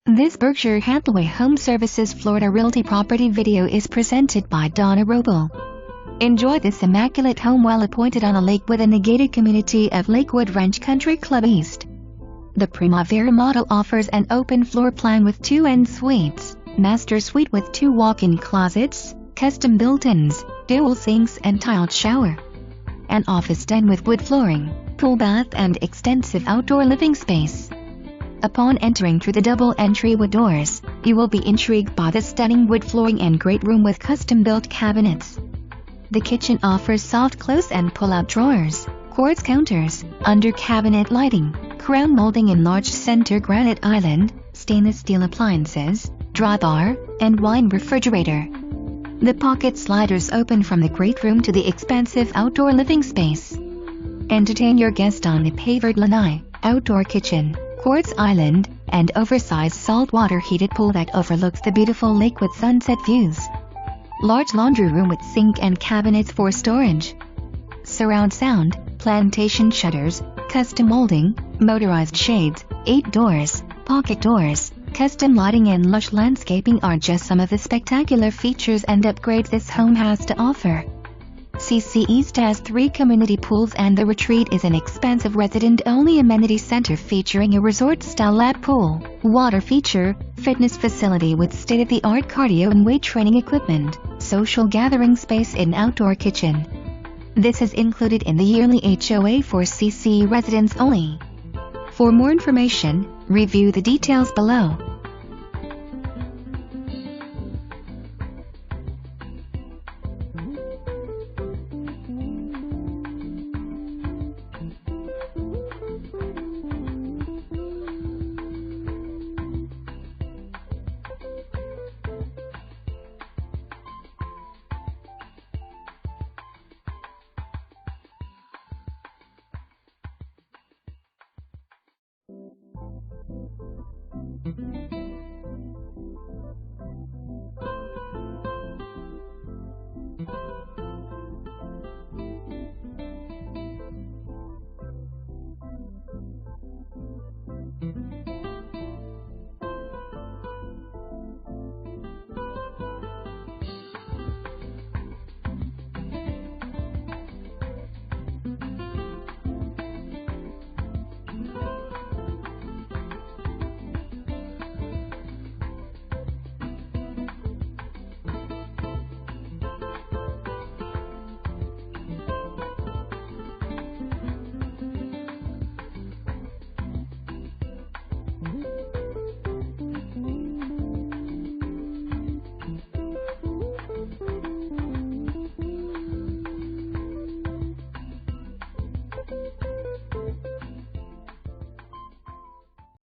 This Berkshire Hathaway HomeServices Florida Realty property video is presented by Donna Wrobel. Enjoy this immaculate home well appointed on a lake within the gated community of Lakewood Ranch Country Club East. The Primavera model offers an open floor plan with 2 en suites, master suite with 2 walk-in closets, custom built-ins, dual sinks and tiled shower. An office den with wood flooring, pool bath and extensive outdoor living space. Upon entering through the double entry wood doors, you will be intrigued by the stunning wood flooring and great room with custom-built cabinets. The kitchen offers soft close and pull-out drawers, quartz counters, under-cabinet lighting, crown molding and large center granite island, stainless steel appliances, dry bar, and wine refrigerator. The pocket sliders open from the great room to the expansive outdoor living space. Entertain your guest on the pavered lanai, outdoor kitchen, quartz island, and oversized saltwater heated pool that overlooks the beautiful lake with sunset views. Large laundry room with sink and cabinets for storage. Surround sound, plantation shutters, custom molding, motorized shades, 8 doors, pocket doors, custom lighting and lush landscaping are just some of the spectacular features and upgrades this home has to offer. CC East has 3 community pools and the retreat is an expansive resident-only amenity center featuring a resort-style lap pool, water feature, fitness facility with state-of-the-art cardio and weight training equipment, social gathering space and outdoor kitchen. This is included in the yearly HOA for CC residents only. For more information, review the details below.